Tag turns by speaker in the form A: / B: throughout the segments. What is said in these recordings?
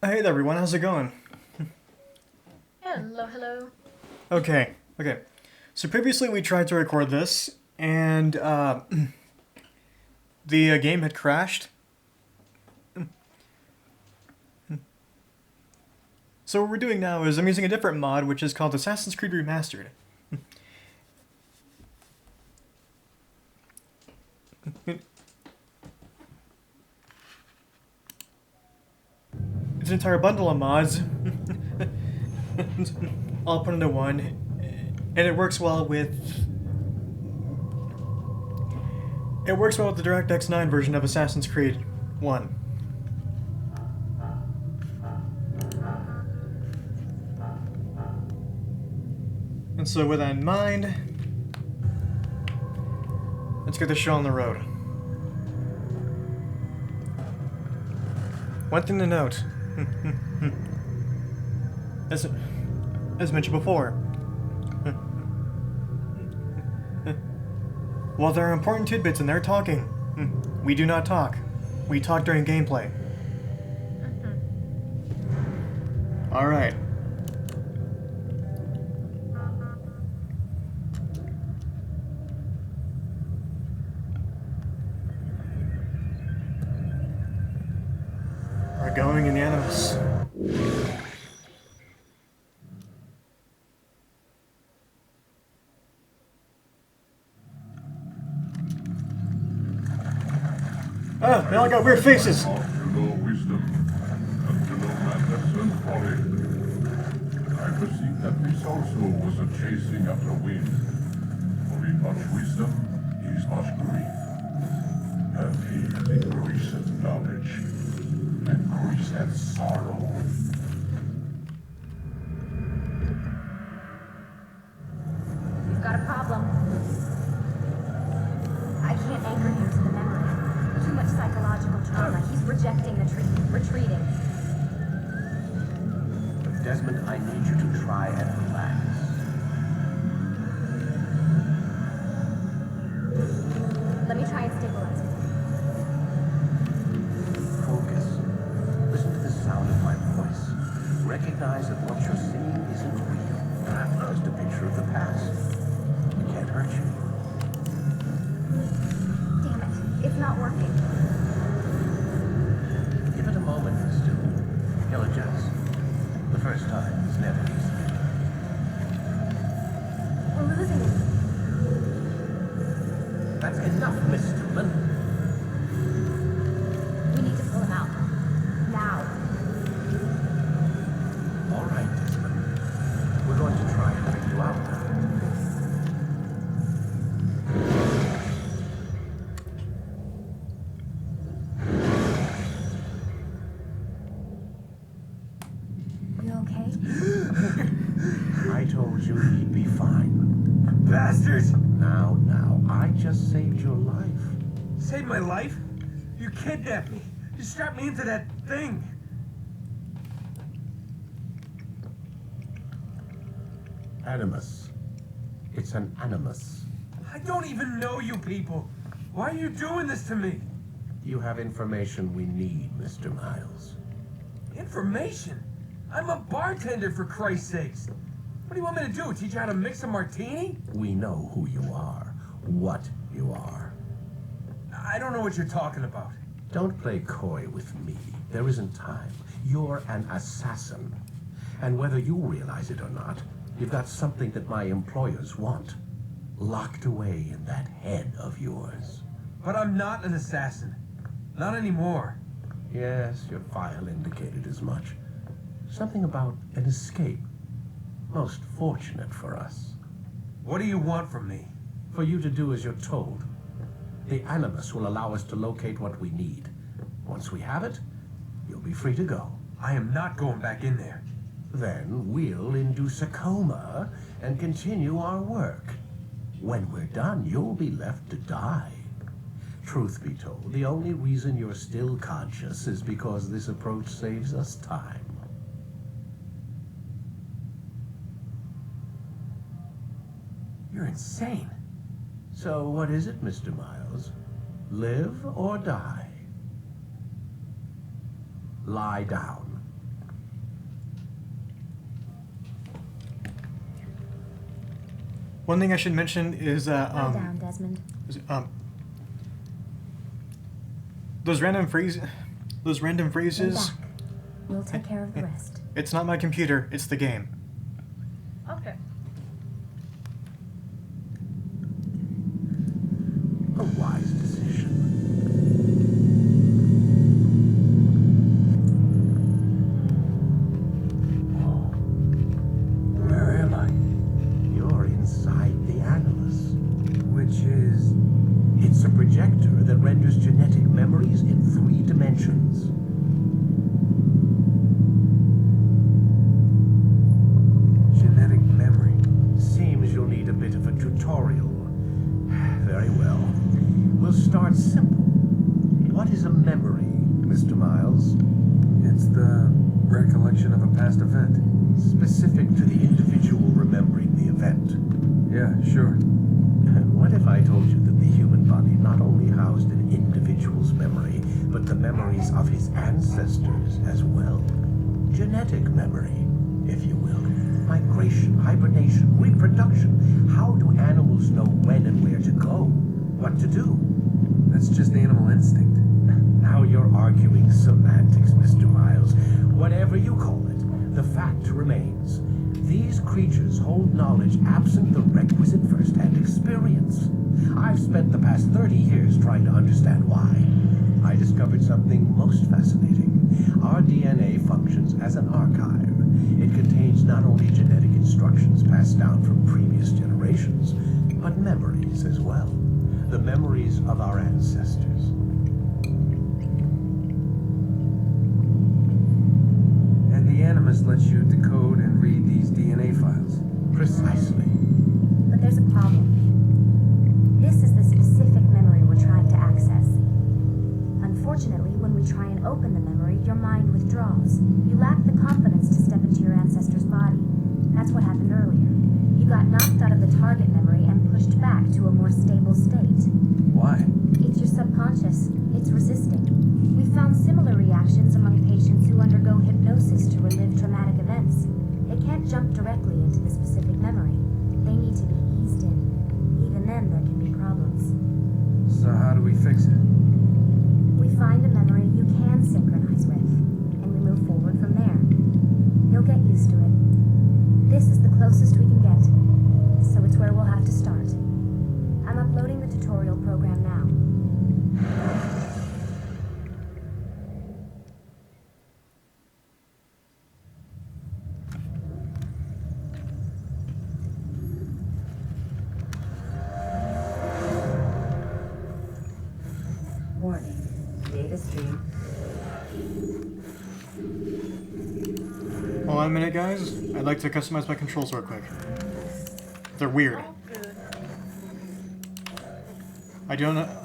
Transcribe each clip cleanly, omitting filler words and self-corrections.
A: Hey there, everyone. How's it going?
B: Hello, hello.
A: Okay. So previously we tried to record this, and the game had crashed. So what we're doing now is I'm using a different mod, which is called Assassin's Creed Remastered. It's an entire bundle of mods, all put into one, and it works well with the DirectX 9 version of Assassin's Creed 1. And so with that in mind, let's get the show on the road. One thing to note, as, as mentioned before, while there are important tidbits in there talking, we do not talk. We talk during gameplay. Alright. We're going in the Animus. Ah, they all got weird faces.
C: To know wisdom, and to know madness and folly. I perceive that this also was a chasing after wind. For in much wisdom is much grief. And he increaseth knowledge, increaseth sorrow.
B: We've got a problem. I can't anchor him to the memory. Too much psychological trauma. He's rejecting the retreating.
D: Desmond, I need you to try and relax.
B: Let me try and stabilize him.
D: Focus. Listen to the sound of my voice. Recognize that what you're seeing isn't real. Just a picture of the past. It can't hurt you.
B: Damn it. It's not working.
D: Give it a moment, Stu. He'll adjust. The first time is never easy.
B: We're losing him.
D: That's enough, Miss Stillman.
B: We need to pull him out. Now.
D: All right, Desmond. We're going to try and bring you out now.
B: You okay?
D: I told you he'd be fine.
E: Bastards!
D: Now, I just saved your life.
E: Saved my life? You kidnapped me. You strapped me into that thing.
D: Animus. It's an animus.
E: I don't even know you people. Why are you doing this to me?
D: You have information we need, Mr. Miles.
E: Information? I'm a bartender, for Christ's sakes. What do you want me to do? Teach you how to mix a martini?
D: We know who you are, what you are.
E: I don't know what you're talking about.
D: Don't play coy with me. There isn't time. You're an assassin. And whether you realize it or not, you've got something that my employers want. Locked away in that head of yours.
E: But I'm not an assassin. Not anymore.
D: Yes, your file indicated as much. Something about an escape. Most fortunate for us.
E: What do you want from me?
D: For you to do as you're told. The Animus will allow us to locate what we need. Once we have it, you'll be free to go.
E: I am not going back in there.
D: Then we'll induce a coma and continue our work. When we're done, you'll be left to die. Truth be told, the only reason you're still conscious is because this approach saves us time.
E: You're insane.
D: So what is it, Mr. Miles? Live or die? Lie down.
A: One thing I should mention is that
B: Lie down, Desmond.
A: those random phrases.
B: Lay back. We'll take care of the rest.
A: It's not my computer. It's the game.
F: Okay.
D: A wise decision. Oh, where am I? You're inside the Animus.
E: Which is...
D: It's a projector that renders genetic memories in 3 dimensions.
E: genetic memory.
D: Seems you'll need a bit of a tutorial. Very well. We'll start simple. What is a memory, Mr. Miles?
E: It's the recollection of a past event.
D: Specific to the individual remembering the event.
E: Yeah, sure.
D: What if I told you that the human body not only housed an individual's memory, but the memories of his ancestors as well? Genetic memory, if you will. Migration, hibernation, reproduction. How do animals know when and where to go? What to do?
E: That's just animal instinct.
D: Now you're arguing semantics, Mr. Miles. Whatever you call it, the fact remains. These creatures hold knowledge absent the requisite first-hand experience. I've spent the past 30 years trying to understand why. I discovered something most fascinating. Our DNA functions as an archive. It contains not only genetic instructions passed down from previous generations, but memories as well. The memories of our ancestors.
E: And the Animus lets you decode and read these DNA files.
D: Precisely.
B: But there's a problem. This is the specific memory we're trying to access. Unfortunately, when we try and open the memory, your mind withdraws. You lack the confidence to step into your ancestor's body. That's what happened earlier. You got knocked out of the target memory and pushed back to a more stable state.
E: Why?
B: It's your subconscious. It's resisting. We found similar reactions among patients who undergo hypnosis to relive traumatic events. They can't jump directly into the specific memory. They need to be eased in. Even then, there can be problems.
E: So how do we fix it?
B: We find a memory you can synchronize with, and we move forward from there. You'll get used to it. This is the closest we can get, so it's where we'll have to start. I'm uploading the tutorial program now.
G: Warning. Data stream.
A: Hold on a minute, guys. I'd like to customize my controls real quick. They're weird.
F: Oh, good.
A: I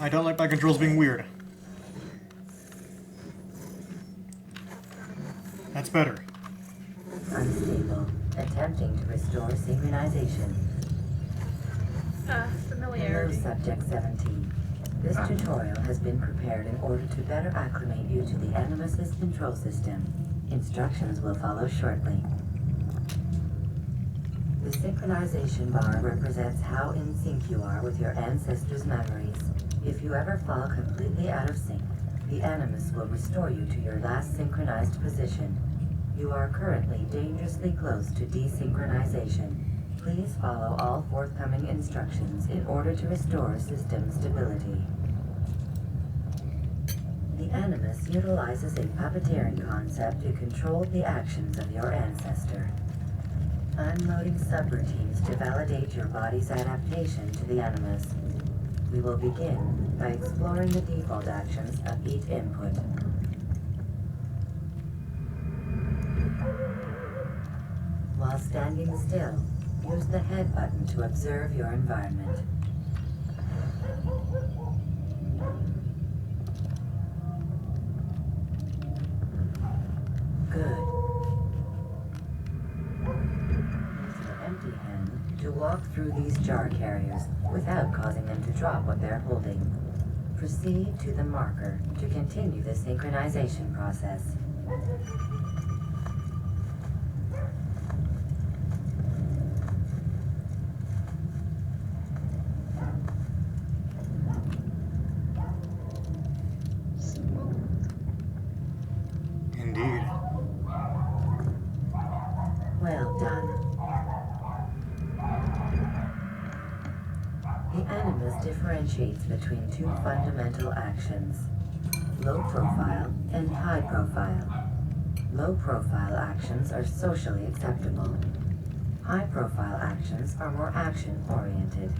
A: don't like my controls being weird. That's better.
G: Unstable. Attempting to restore synchronization. No
F: Familiarity.
G: subject 17. This tutorial has been prepared in order to better acclimate you to the Animus's control system. Instructions will follow shortly. The synchronization bar represents how in sync you are with your ancestors' memories. If you ever fall completely out of sync, the Animus will restore you to your last synchronized position. You are currently dangerously close to desynchronization. Please follow all forthcoming instructions in order to restore system stability. The Animus utilizes a puppeteering concept to control the actions of your ancestor. I'm loading subroutines to validate your body's adaptation to the Animus. We will begin by exploring the default actions of each input. While standing still, use the head button to observe your environment. Good. Use your empty hand to walk through these jar carriers without causing them to drop what they're holding. Proceed to the marker to continue the synchronization process. Well done. The Animus differentiates between two fundamental actions: low profile and high profile. Low profile actions are socially acceptable. High profile actions are more action oriented.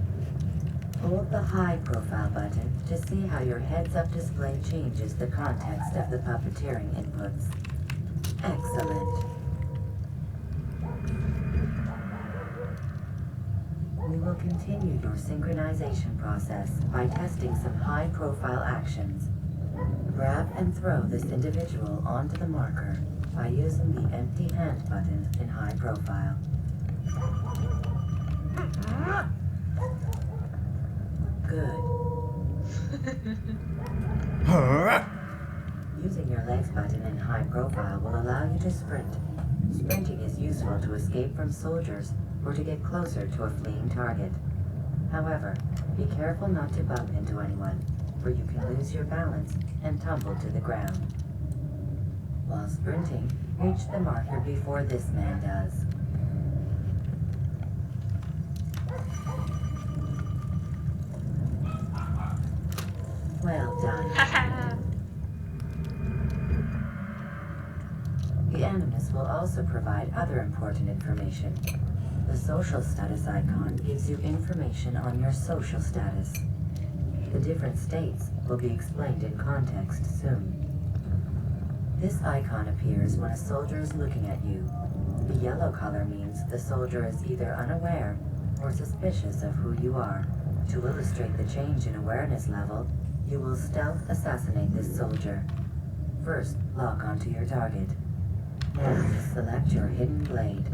G: Hold the high profile button to see how your heads-up display changes the context of the puppeteering inputs. Excellent. We will continue your synchronization process by testing some high-profile actions. Grab and throw this individual onto the marker by using the empty hand button in high profile. Good. Using your legs button in high profile will allow you to sprint. Sprinting is useful to escape from soldiers or to get closer to a fleeing target. However, be careful not to bump into anyone, for you can lose your balance and tumble to the ground. While sprinting, reach the marker before this man does. Well done. The Animus will also provide other important information. The social status icon gives you information on your social status. The different states will be explained in context soon. This icon appears when a soldier is looking at you. The yellow color means the soldier is either unaware or suspicious of who you are. To illustrate the change in awareness level, you will stealth assassinate this soldier. First, lock onto your target. Now, select your hidden blade.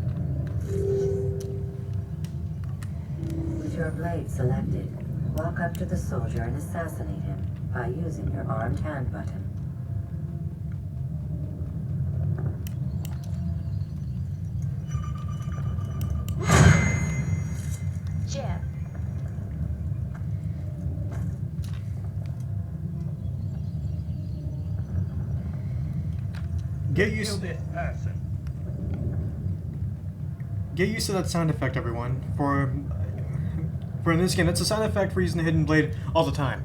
G: With your blade selected, walk up to the soldier and assassinate him by using your armed hand button.
F: Jab.
A: Get
H: Kill
A: used
H: this person.
A: to that sound effect, everyone. For in this game, it's a sound effect for using the hidden blade all the time.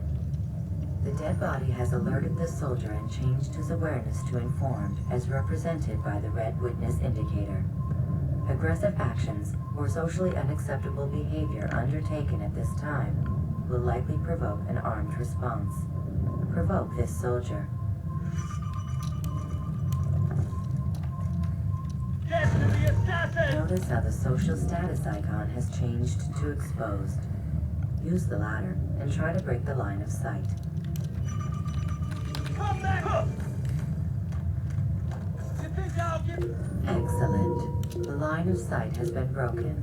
G: The dead body has alerted the soldier and changed his awareness to informed, as represented by the red witness indicator. Aggressive actions or socially unacceptable behavior undertaken at this time will likely provoke an armed response. Provoke this soldier.
H: Get to the assassin!
G: Notice how the social status icon has changed to exposed. Use the ladder and try to break the line of sight.
H: Come back! You think I'll get...
G: Excellent. The line of sight has been broken.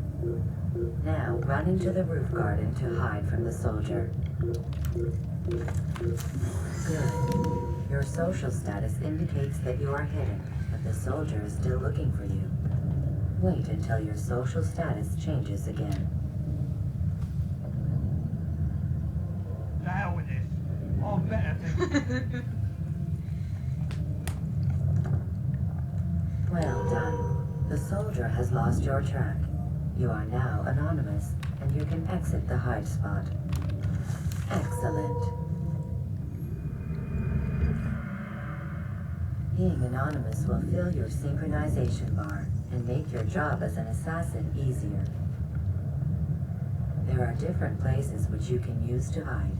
G: Now run into the roof garden to hide from the soldier. Good. Your social status indicates that you are hidden, but the soldier is still looking for you. Wait until your social status changes again.
H: The hell with this. I'll better think.
G: Well done. The soldier has lost your track. You are now anonymous, and you can exit the hide spot. Excellent. Being anonymous will fill your synchronization bar and make your job as an assassin easier. There are different places which you can use to hide.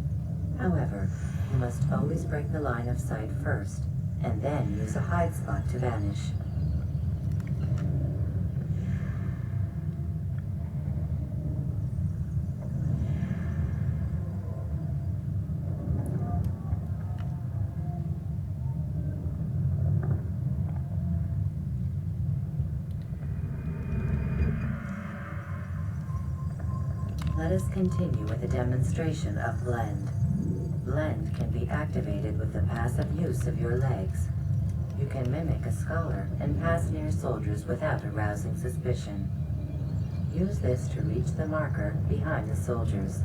G: However, you must always break the line of sight first, and then use a hide spot to vanish. Let us continue with a demonstration of Blend. Blend can be activated with the passive use of your legs. You can mimic a scholar and pass near soldiers without arousing suspicion. Use this to reach the marker behind the soldiers.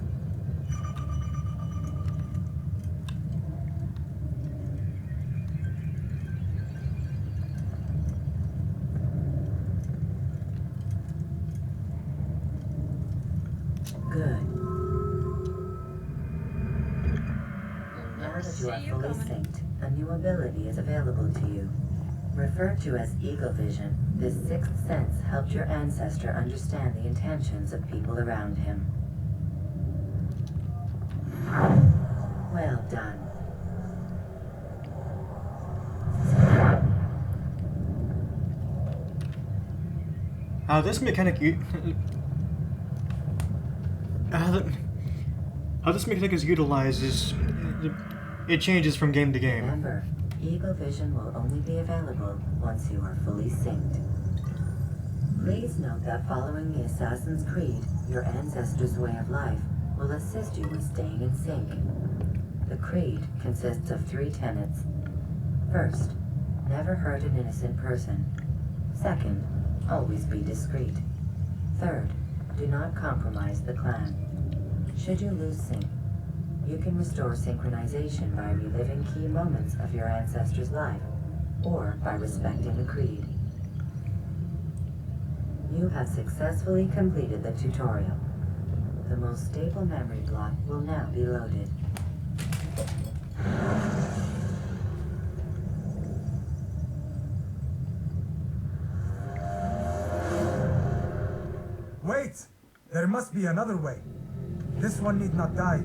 G: Good. Now
F: Never
G: that
F: see
G: you are
F: you
G: fully
F: coming.
G: synced, a new ability is available to you. Referred to as Eagle Vision, this sixth sense helped your ancestor understand the intentions of people around him. Well done.
A: How this mechanic how this mechanic is utilized is it changes from game to game.
G: Remember, Eagle Vision will only be available once you are fully synced. Please note that following the Assassin's Creed, your ancestors' way of life will assist you with staying in sync. The creed consists of 3 tenets. First, never hurt an innocent person. Second, always be discreet. Third, do not compromise the clan. Should you lose sync, you can restore synchronization by reliving key moments of your ancestor's life, or by respecting the creed. You have successfully completed the tutorial. The most stable memory block will now be loaded.
I: Wait! There must be another way. This one need not die.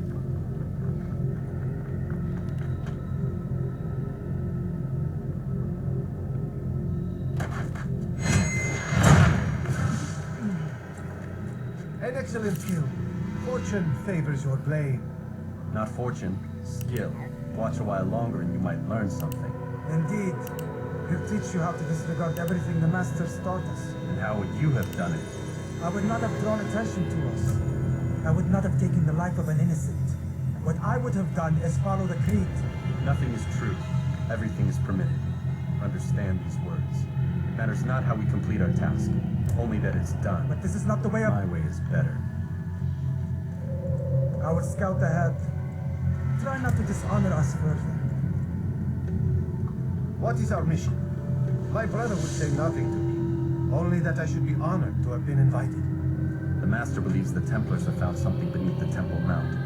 I: An excellent kill. Fortune favors your blade.
J: Not fortune, skill. Watch a while longer and you might learn something.
I: Indeed. He'll teach you how to disregard everything the Masters taught us.
J: And how would you have done it?
I: I would not have drawn attention to us. I would not have taken the life of an innocent. What I would have done is follow the creed.
J: Nothing is true. Everything is permitted. Understand these words. It matters not how we complete our task, only that it's done.
I: But this is not the way of...
J: My way is better.
I: I will scout ahead. Try not to dishonor us further.
K: What is our mission? My brother would say nothing to me, only that I should be honored to have been invited.
J: The Master believes the Templars have found something beneath the Temple Mount.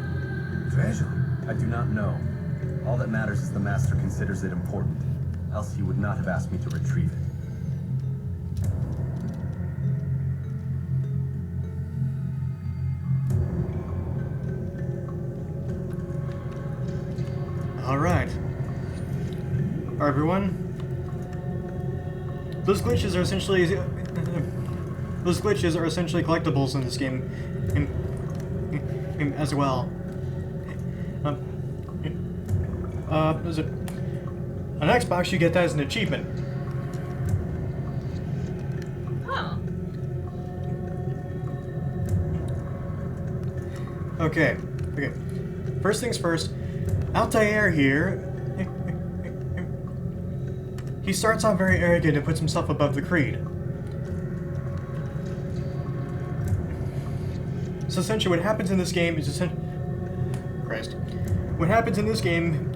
K: Treasure?
J: I do not know. All that matters is the Master considers it important, else he would not have asked me to retrieve it.
A: Alright. Alright, everyone. Those glitches are essentially collectibles in this game as well. There's an Xbox, you get that as an achievement.
F: Huh.
A: Okay. First things first, Altair here, he starts off very arrogant and puts himself above the creed. So essentially what happens in this game is what happens in this game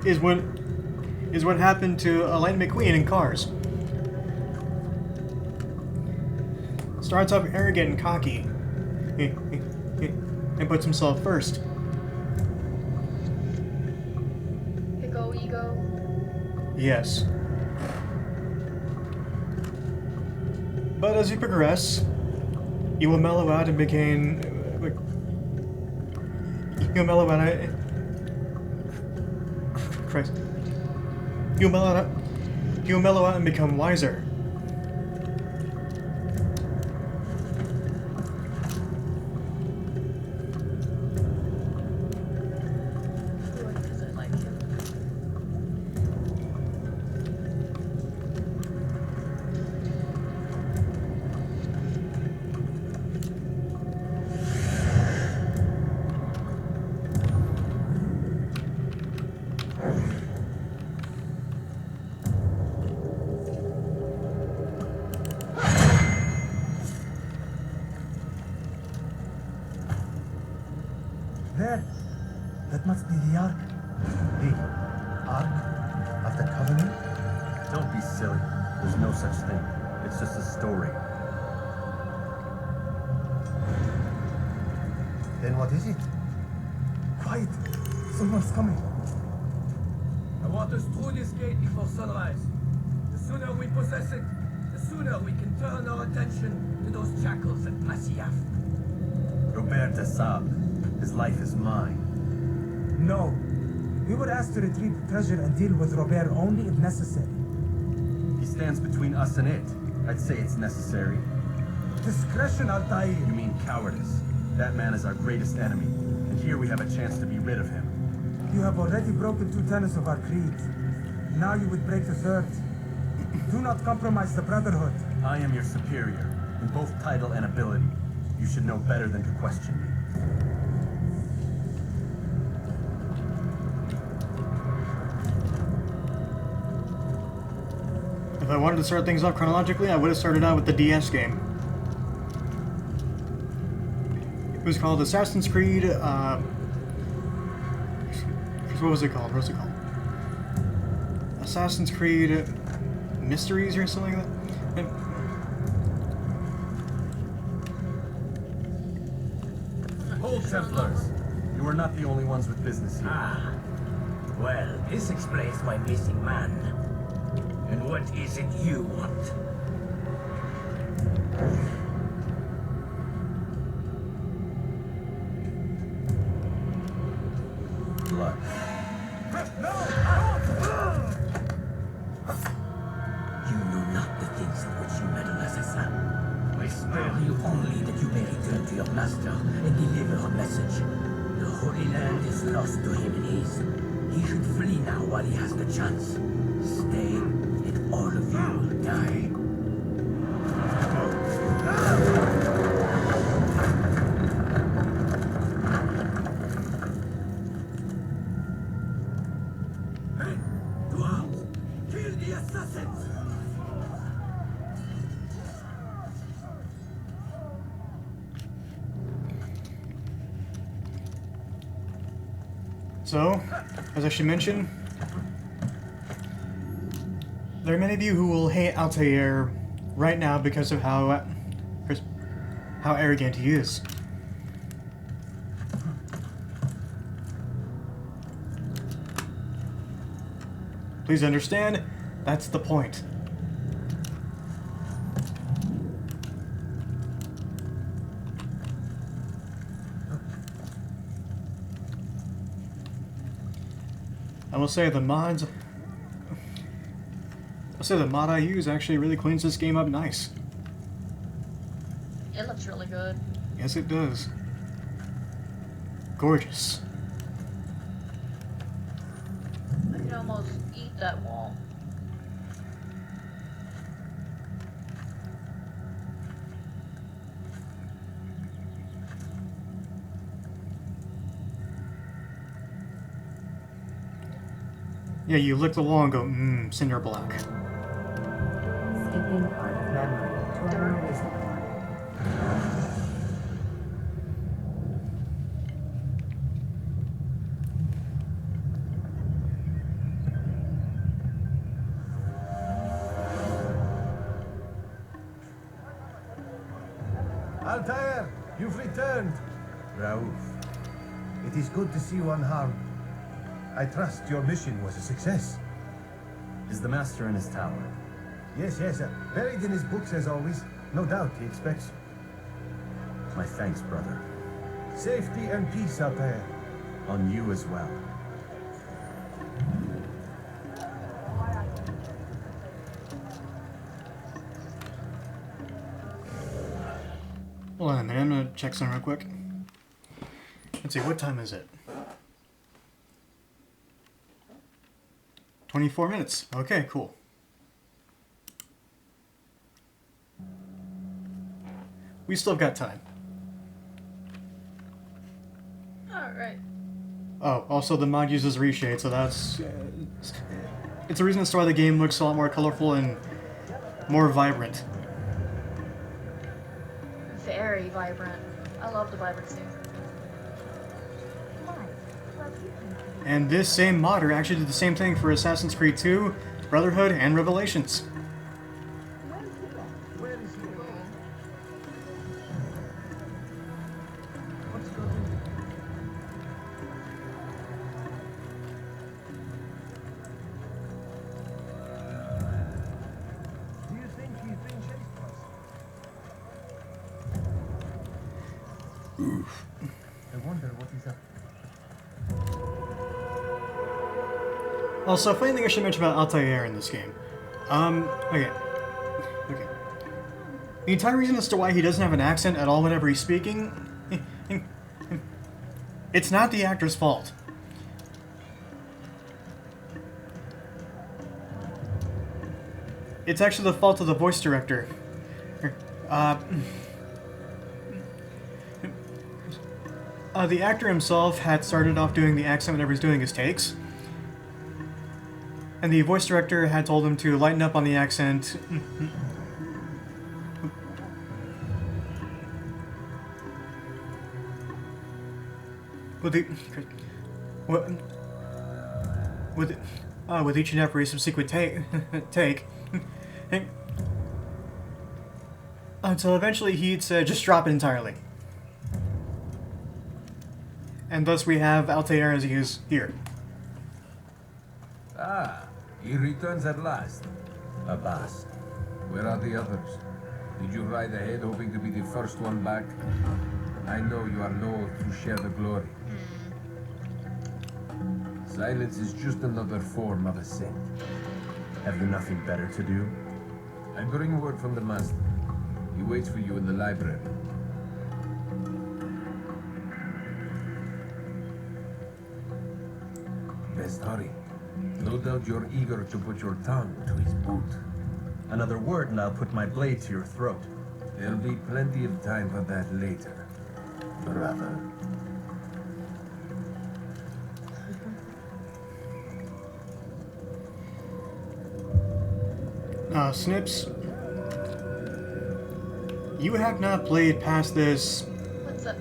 A: is what happened to Lightning McQueen in Cars. Starts off arrogant and cocky and puts himself first.
F: Ego.
A: Yes. But as you progress, you will mellow out and begin... You'll mellow out... Christ. You'll mellow out and become wiser.
F: Because I like him.
I: There. That must be the Ark.
K: The Ark of the Covenant?
J: Don't be silly. There's no such thing. It's just a story.
K: Then what is it?
I: Quiet! Someone's coming.
E: I want us through this gate before sunrise. The sooner we possess it, the sooner we can turn our attention to those jackals at Masyaf.
J: Robert de Sable. His life is mine.
I: No. We were asked to retrieve the treasure and deal with Robert only if necessary.
J: He stands between us and it. I'd say it's necessary.
I: Discretion, Altair.
J: You mean cowardice. That man is our greatest enemy, and here we have a chance to be rid of him.
I: You have already broken 2 tenets of our creed. Now you would break the 3rd. Do not compromise the Brotherhood.
J: I am your superior, in both title and ability. You should know better than to question me.
A: If I wanted to start things off chronologically, I would have started out with the DS game. It was called Assassin's Creed, what was it called? Assassin's Creed Mysteries or something like that?
J: Hold, Templars! You are not the only ones with business here.
L: Ah. Well, this explains my missing man. And what is it you want?
J: Blood.
L: You know not the things of which you meddle, assassin. I spare you only that you may return to your master and deliver a message. The Holy Land is lost to him and his. He should flee now while he has the chance. Stay, and all of you will die. To arms! Kill the assassins!
A: So, as I should mention, there are many of you who will hate Altair right now because of how arrogant he is. Please understand, that's the point. I will say the mod I use actually really cleans this game up nice.
F: It looks really good.
A: Yes, it does. Gorgeous.
F: I can almost eat that wall.
A: Yeah, you lick the wall and go, cinder block.
G: Skipping part of memory to a more recent one.
K: Altair, you've returned.
J: Raouf.
K: It is good to see you unharmed. I trust your mission was a success.
J: Is the master in his tower?
K: Yes, buried in his books as always. No doubt he expects you.
J: My thanks, brother.
K: Safety and peace, Altair.
J: On you as well.
A: Hold on a minute, I'm gonna check something real quick. Let's see, what time is it? 24 minutes. Okay, cool. We still got time.
F: Alright.
A: Oh, also the mod uses reshade, so that's... it's a reason as to why the game looks a lot more colorful and more vibrant.
F: Very vibrant. I love the vibrancy.
A: And this same modder actually did the same thing for Assassin's Creed 2, Brotherhood, and Revelations.
J: I wonder what he's up to.
A: Also, funny thing I should mention about Altair in this game. Okay. The entire reason as to why he doesn't have an accent at all whenever he's speaking, it's not the actor's fault. It's actually the fault of the voice director. The actor himself had started off doing the accent whenever he's doing his takes. And the voice director had told him to lighten up on the accent. With each and every subsequent take, until eventually he'd said, just drop it entirely. And thus we have Altair as he is here.
E: Ah, he returns at last. Abbas. Where are the others? Did you ride ahead hoping to be the first one back? I know you are loath to share the glory. Silence is just another form of assent.
J: Have you nothing better to do?
E: I bring word from the master. He waits for you in the library. Best hurry. No doubt you're eager to put your tongue to his boot.
J: Another word and I'll put my blade to your throat.
E: There'll be plenty of time for that later, brother.
A: Snips, you have not played past this
F: What's up?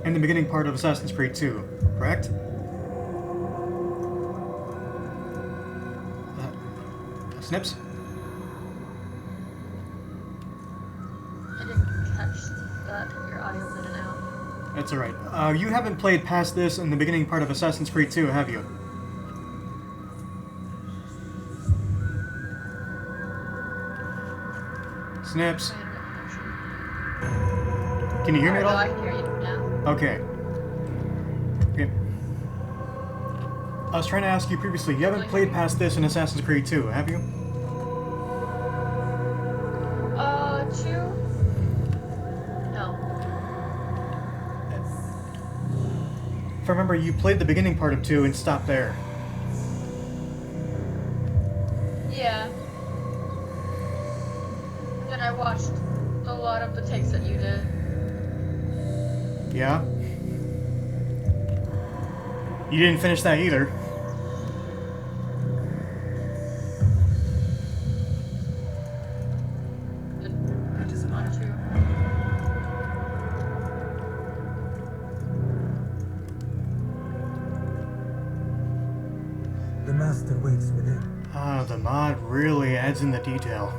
A: in the beginning part of Assassin's Creed 2, correct? Snips?
F: I didn't catch that. Your audio's in and out.
A: That's alright. You haven't played past this in the beginning part of Assassin's Creed 2, have you? Snips. Can you hear me at all?
F: I can hear you now.
A: Okay. Okay. I was trying to ask you previously, you haven't played past this in Assassin's Creed 2, have you?
F: 2? No.
A: If I remember, you played the beginning part of 2 and stopped there.
F: Yeah. Then I watched a lot of the takes that you did.
A: Yeah? You didn't finish that either.
J: It doesn't matter.
I: The master waits within.
A: Ah, the mod really adds in the detail.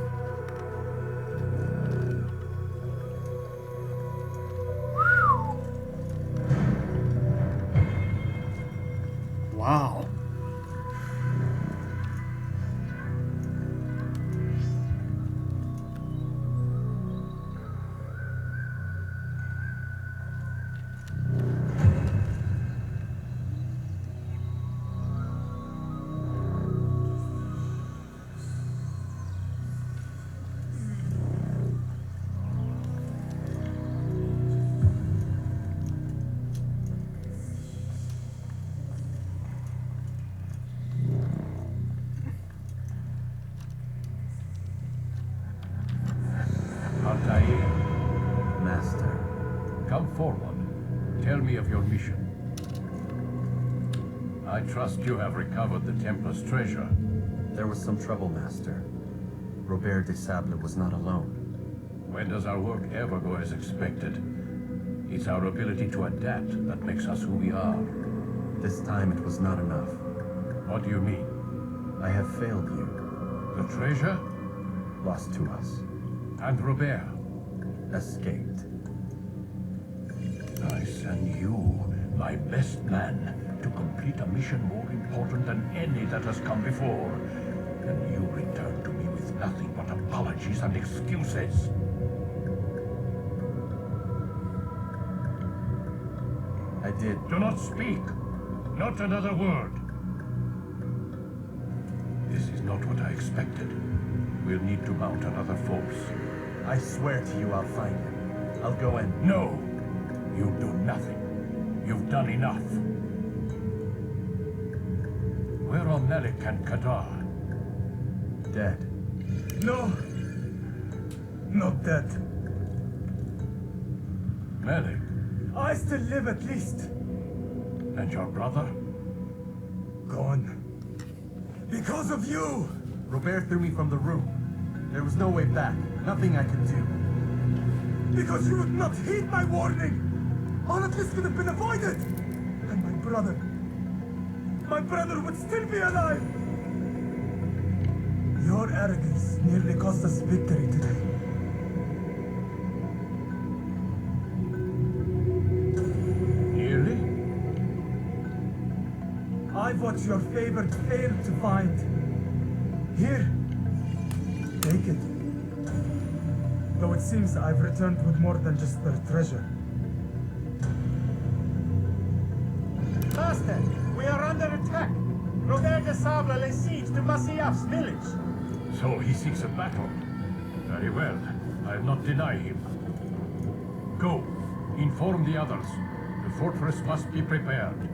A: Wow.
E: Altair,
J: Master.
E: come forward. Tell me of your mission. I trust you have recovered the Templar's treasure.
J: There was some trouble, Master. Robert de Sable was not alone.
E: When does our work ever go as expected? It's our ability to adapt that makes us who we are.
J: This time it was not enough.
E: What do you mean?
J: I have failed you.
E: The treasure?
J: Lost to us.
E: And Robert?
J: Escaped.
E: I send you, my best man, to complete a mission more important than any that has come before. And you return to me with nothing but apologies and excuses.
J: did.
C: Do not speak. Not another word. This is not what I expected. We'll need to mount another force.
J: I swear to you I'll find him. I'll go in.
C: No! You do nothing. You've done enough. Where are Melik and Kadar?
J: Dead.
I: No. Not dead.
C: Melik?
I: I still live at least.
C: And your brother?
I: Gone. Because of you!
J: Robert threw me from the room. There was no way back. Nothing I could do.
I: Because you would not heed my warning! All of this could have been avoided! And my brother would still be alive! Your arrogance nearly cost us victory today.
C: Nearly?
I: I've what your favored failed to find. Here. Take it. Though it seems I've returned with more than just their treasure.
K: Master, we are under attack. Robert de Sable lays siege to Masyaf's village.
C: So he seeks a battle. Very well. I'll not deny him. Go. Inform the others. The fortress must be prepared.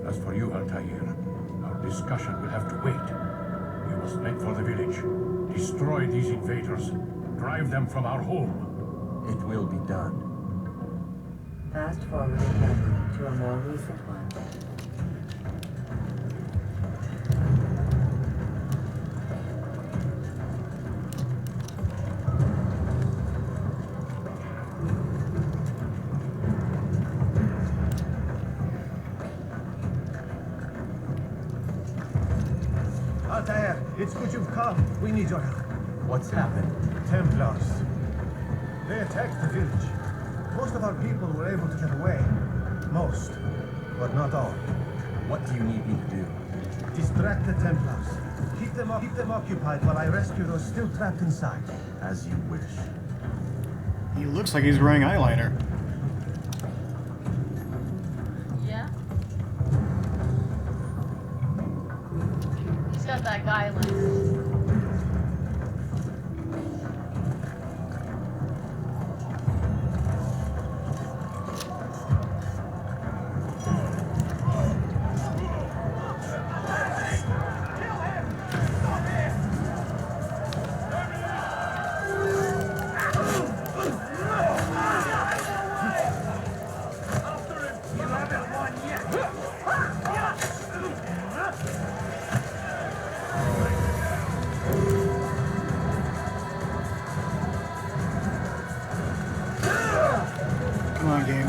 C: As for you, Altair, our discussion will have to wait. We must make for the village. Destroy these invaders. Drive them from our home.
J: It will be done.
G: Fast forward ahead to a more recent one.
K: Altair, it's good you've come. We need your help.
J: What's happened?
K: Templars. They attacked the village. Most of our people were able to get away. Most, but not all.
J: What do you need me to do?
K: Distract the Templars. Keep them occupied while I rescue those still trapped inside.
J: As you wish.
A: He looks like he's wearing eyeliner.
F: Yeah. He's got that guy like.
A: Come on, game.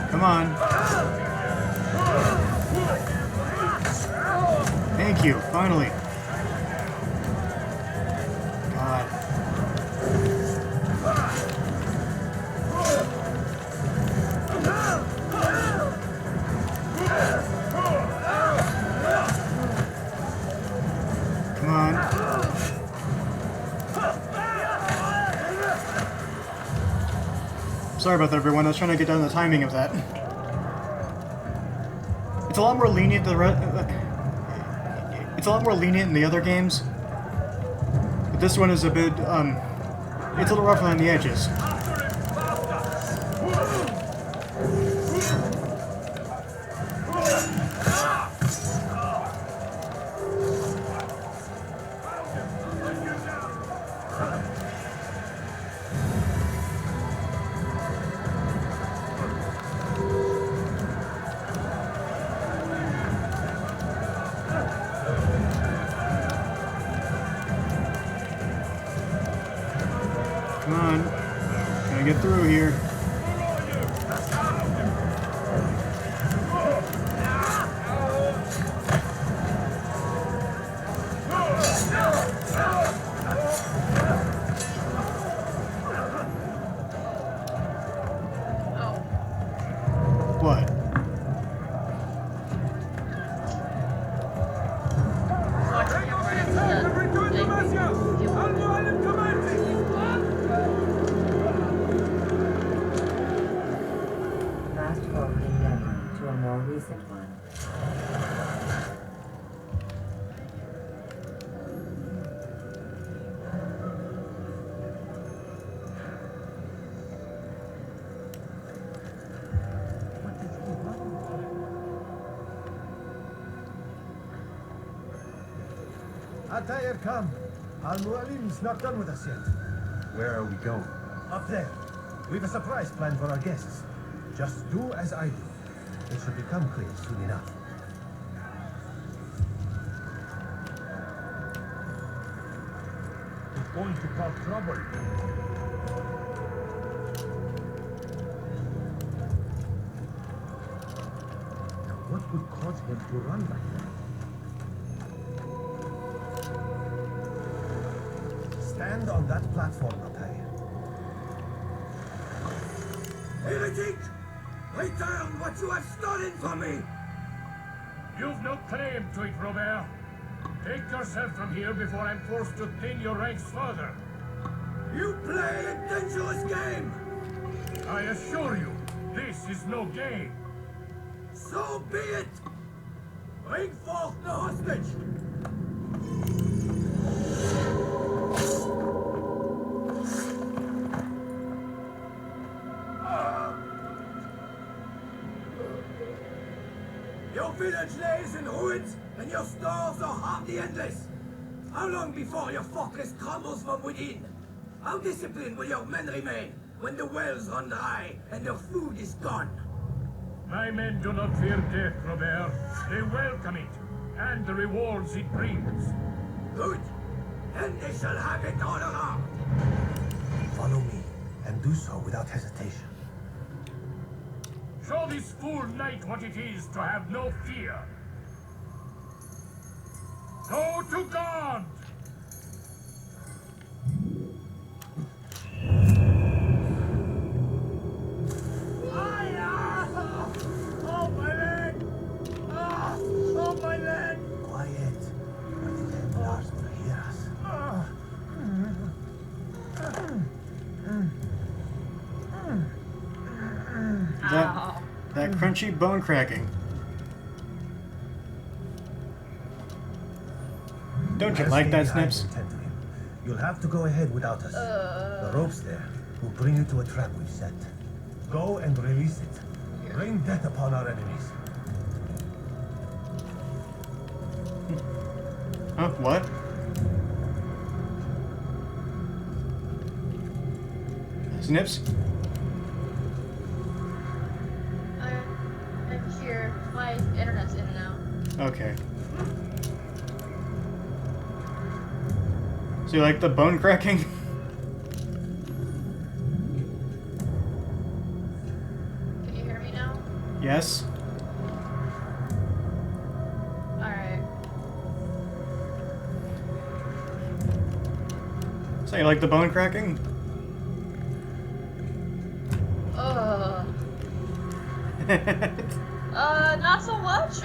A: Come on. Thank you, finally. God. Come on. Sorry about that, everyone. I was trying to get down the timing of that. It's a lot more lenient. It's a lot more lenient in the other games. But this one is a bit, it's a little rougher on the edges. Come on. Gotta get through here. What?
K: Altair, come. Al-Mualim's not done with us yet.
J: Where are we going?
K: Up there. We've a surprise planned for our guests. Just do as I do. It should become clear soon enough.
H: It's going to cause trouble. What would cause him to run like that?
K: Stand on that platform, Altair.
L: Heretic! Return what you have stolen from me!
M: You've no claim to it, Robert. Take yourself from here before I'm forced to thin your ranks further.
L: You play a dangerous game!
M: I assure you, this is no game.
L: So be it! Bring forth the hostage! Your village lays in ruins, and your stores are hardly endless. How long before your fortress crumbles from within? How disciplined will your men remain when the wells run dry and the food is gone?
M: My men do not fear death, Robert. They welcome it, and the rewards it brings.
L: Good. Then they shall have it all around.
K: Follow me, and do so without hesitation.
M: Show this fool knight what it is to have no fear. Go to God!
H: Oh, my leg! Oh, my leg!
K: Quiet. Or the Templars will hear us.
A: That crunchy bone cracking. Don't you
K: I'll
A: like
K: stay
A: that,
K: behind
A: Snips?
K: and tend to him. You'll have to go ahead without us. The ropes there will bring you to a trap we've set. Go and release it. Bring death upon our enemies.
A: Huh? What? Snips?
F: I'm here. My internet's in and out.
A: Okay. So you like the bone cracking?
F: Can you hear me now?
A: Yes.
F: Alright.
A: So you like the bone cracking?
F: Ugh. Not so much.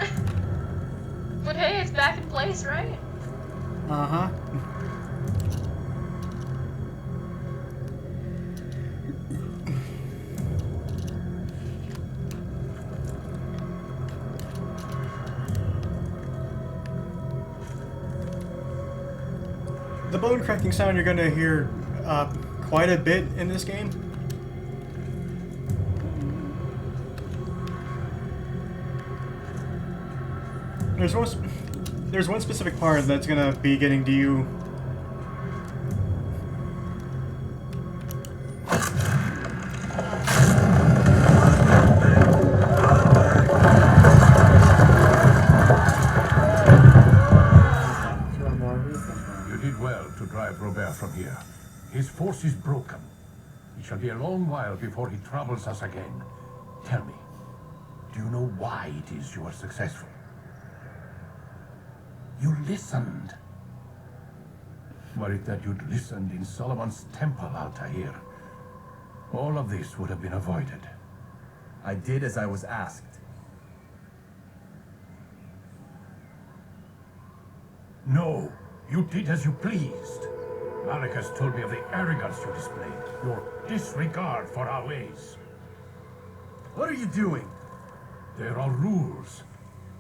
F: But hey, it's back in place, right?
A: Uh-huh. The bone cracking sound you're gonna hear quite a bit in this game. There's one specific part that's gonna be getting to you.
C: You did well to drive Robert from here. His force is broken. It shall be a long while before he troubles us again. Tell me, do you know why it is you are successful? You listened. Were it that you'd listened in Solomon's temple, Altair, all of this would have been avoided.
J: I did as I was asked.
C: No, you did as you pleased. Malik has told me of the arrogance you displayed, your disregard for our ways.
J: What are you doing?
C: There are rules.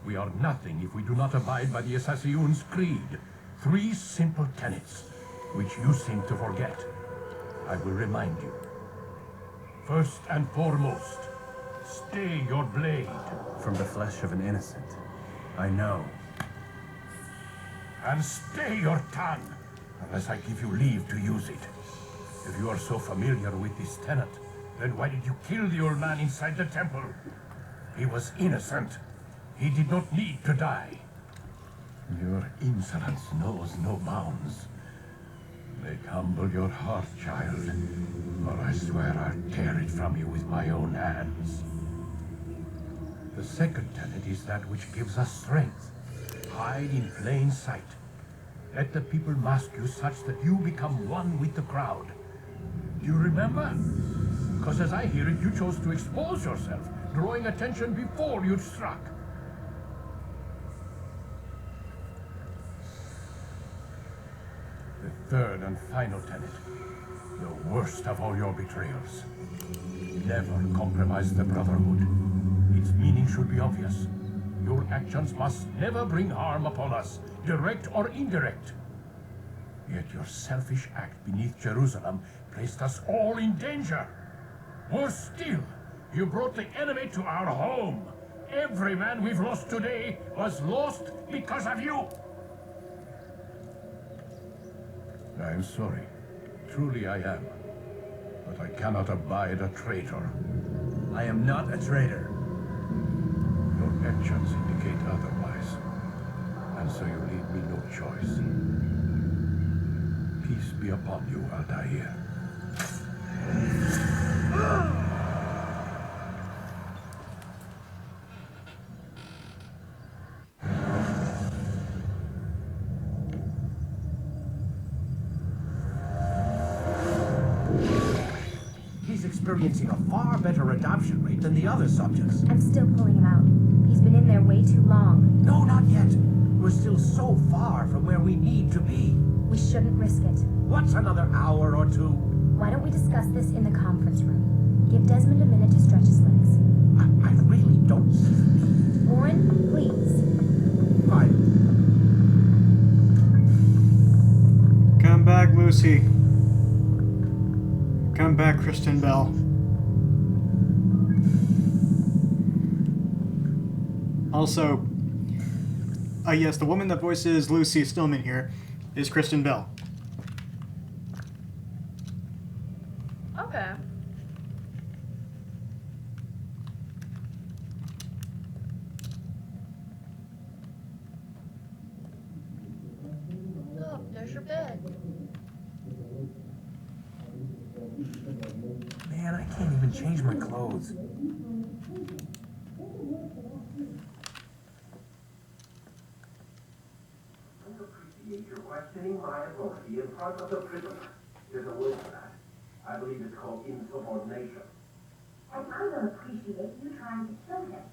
C: We are nothing if we do not abide by the Assassin's creed. 3 simple tenets, which you seem to forget. I will remind you. First and foremost, stay your blade.
J: From the flesh of an innocent. I know.
E: And stay your tongue, unless I give you leave to use it. If you are so familiar with this tenant, then why did you kill the old man inside the temple? He was innocent. He did not need to die. Your insolence knows no bounds. Make humble your heart, child, or I swear I'll tear it from you with my own hands. The second tenet is that which gives us strength. Hide in plain sight. Let the people mask you such that you become one with the crowd. Do you remember? Because as I hear it, you chose to expose yourself, drawing attention before you'd struck. The third and final tenet, the worst of all your betrayals. Never compromise the Brotherhood. Its meaning should be obvious. Your actions must never bring harm upon us, direct or indirect. Yet your selfish act beneath Jerusalem placed us all in danger. Worse still, you brought the enemy to our home. Every man we've lost today was lost because of you. I'm sorry. Truly I am. But I cannot abide a traitor.
K: I am not a traitor.
E: Your actions indicate otherwise. And so you leave me no choice. Peace be upon you, Altair.
D: He's experiencing a far better adoption rate than the other subjects.
B: I'm still pulling him out. He's been in there way too long.
D: No, not yet. We're still so far from where we need to be.
B: We shouldn't risk it.
D: What's another hour or two?
B: Why don't we discuss this in the conference room? Give Desmond a minute to stretch his legs.
D: I really don't see the need.
B: Warren, please.
D: Fine.
A: Come back, Lucy. Come back, Kristen Bell. Also, yes, the woman that voices Lucy Stillman here is Kristen Bell.
F: Okay. Oh, there's your bed.
D: Man, I can't even change my clothes.
N: You're questioning my authority in front of the prisoner. There's a word for that. I believe it's called insubordination.
O: And I don't appreciate you trying to kill him.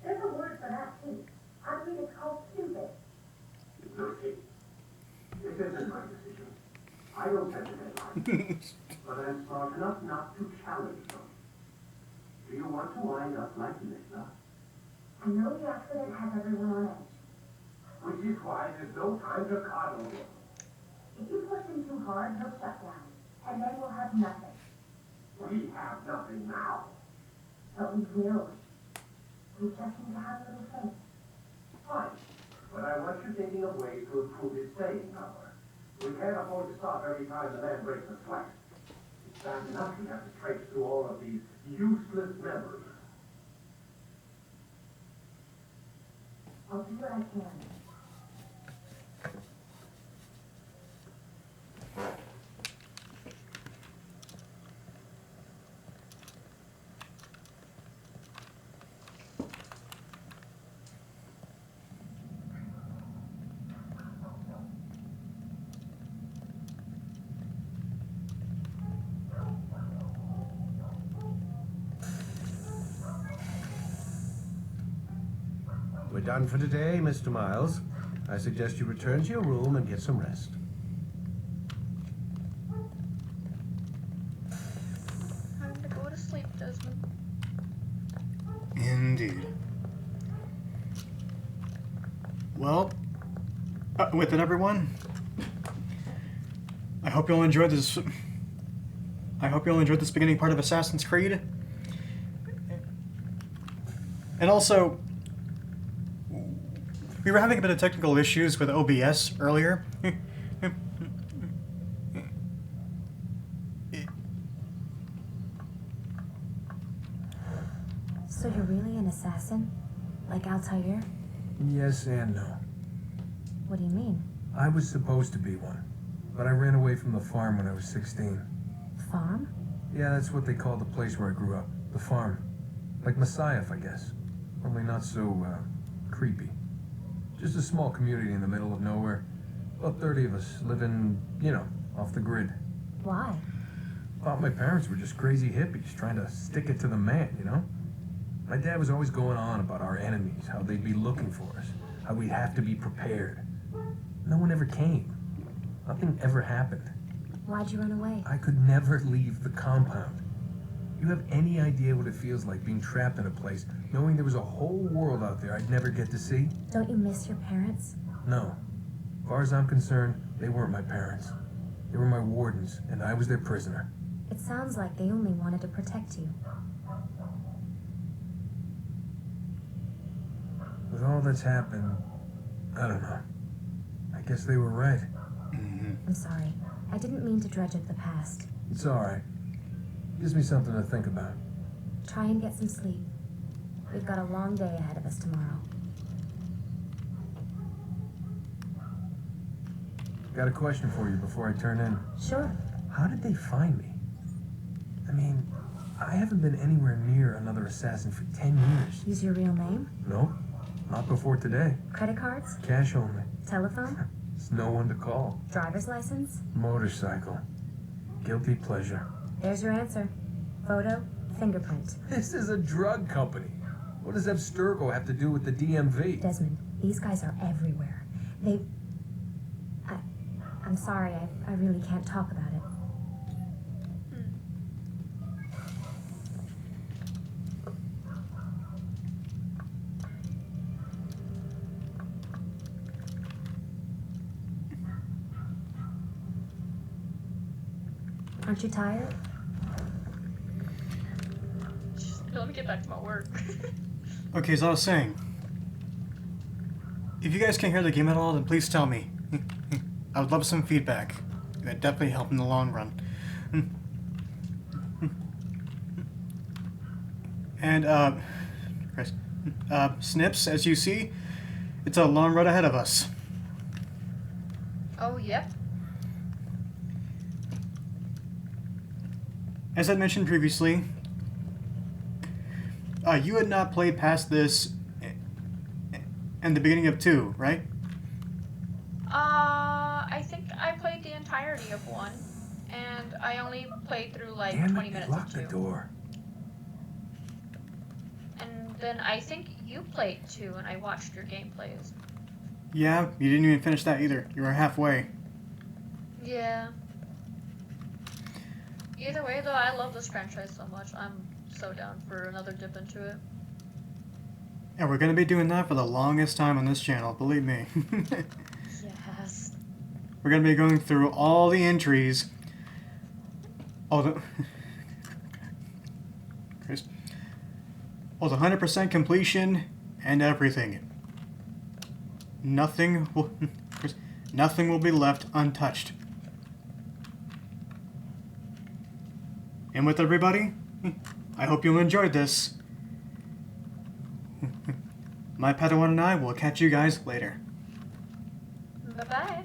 O: There's a word for that, too. I believe it's called stupid.
N: Lucy, this isn't my decision. I don't set the deadlines. But I'm smart enough not to challenge them. Do you want to wind up like Lisa?
O: I know the accident has everyone on edge.
N: Which is why there's no time to coddle him.
O: If you push him too hard, he'll shut down. And then we'll have nothing.
N: We have nothing now.
O: But we will. We just need to have a little faith.
N: Fine. But I want you thinking of ways to improve his staying power. We can't afford to stop every time the man breaks a sweat. It's bad enough we have to trace through all of these useless memories.
O: I'll do what I can.
D: We're done for today, Mr. Miles. I suggest you return to your room and get some rest.
F: Time to go to sleep, Desmond.
A: Indeed. Well, with it, everyone. I hope you'll enjoy this. I hope you'll enjoy this beginning part of Assassin's Creed. And also, We were having a bit of technical issues with OBS earlier.
B: So you're really an assassin? Like Altair?
E: Yes and no.
B: What do you mean?
E: I was supposed to be one, but I ran away from the farm when I was 16.
B: Farm?
E: Yeah, that's what they called the place where I grew up. The farm. Like Masyaf, I guess. Only not so, creepy. Just a small community in the middle of nowhere. About 30 of us living, you know, off the grid.
B: Why?
E: Thought my parents were just crazy hippies trying to stick it to the man, you know? My dad was always going on about our enemies, how they'd be looking for us, how we'd have to be prepared. No one ever came. Nothing ever happened.
B: Why'd you run away?
E: I could never leave the compound. You have any idea what it feels like being trapped in a place, knowing there was a whole world out there I'd never get to see?
B: Don't you miss your parents?
E: No. As far as I'm concerned, they weren't my parents. They were my wardens, and I was their prisoner.
B: It sounds like they only wanted to protect you.
E: With all that's happened, I don't know. I guess they were right.
B: I'm sorry. I didn't mean to dredge up the past.
E: It's alright. Gives me something to think about.
B: Try and get some sleep. We've got a long day ahead of us tomorrow.
E: Got a question for you before I turn in.
B: Sure.
E: How did they find me? I mean, I haven't been anywhere near another assassin for 10 years.
B: Use your real name?
E: Nope. Not before today.
B: Credit cards?
E: Cash only.
B: Telephone?
E: There's no one to call.
B: Driver's license?
E: Motorcycle. Guilty pleasure.
B: There's your answer. Photo, fingerprint.
E: This is a drug company. What does Abstergo have to do with the DMV?
B: Desmond, these guys are everywhere. I'm sorry, I really can't talk about it. Aren't you tired?
F: Let me get back to my work.
A: Okay, as I was saying, if you guys can't hear the game at all, then please tell me. I would love some feedback. That'd definitely help in the long run. And, Chris, Snips, as you see, it's a long road ahead of us.
F: Oh, yep.
A: As I mentioned previously, you had not played past this in the beginning of 2, right?
F: I think I played the entirety of 1, and I only played through like
E: Damn
F: 20
E: it,
F: minutes
E: lock
F: of
E: the
F: 2.
E: door.
F: And then I think you played 2, and I watched your gameplays.
A: Yeah, you didn't even finish that either. You were halfway.
F: Yeah. Either way, though, I love this franchise so much. I'm so down for another dip into it.
A: And we're going to be doing that for the longest time on this channel, believe me.
F: Yes.
A: We're going to be going through all the entries, all the 100% completion and everything. Nothing will be left untouched. And with everybody, I hope you enjoyed this. My Padawan and I will catch you guys later.
F: Bye-bye.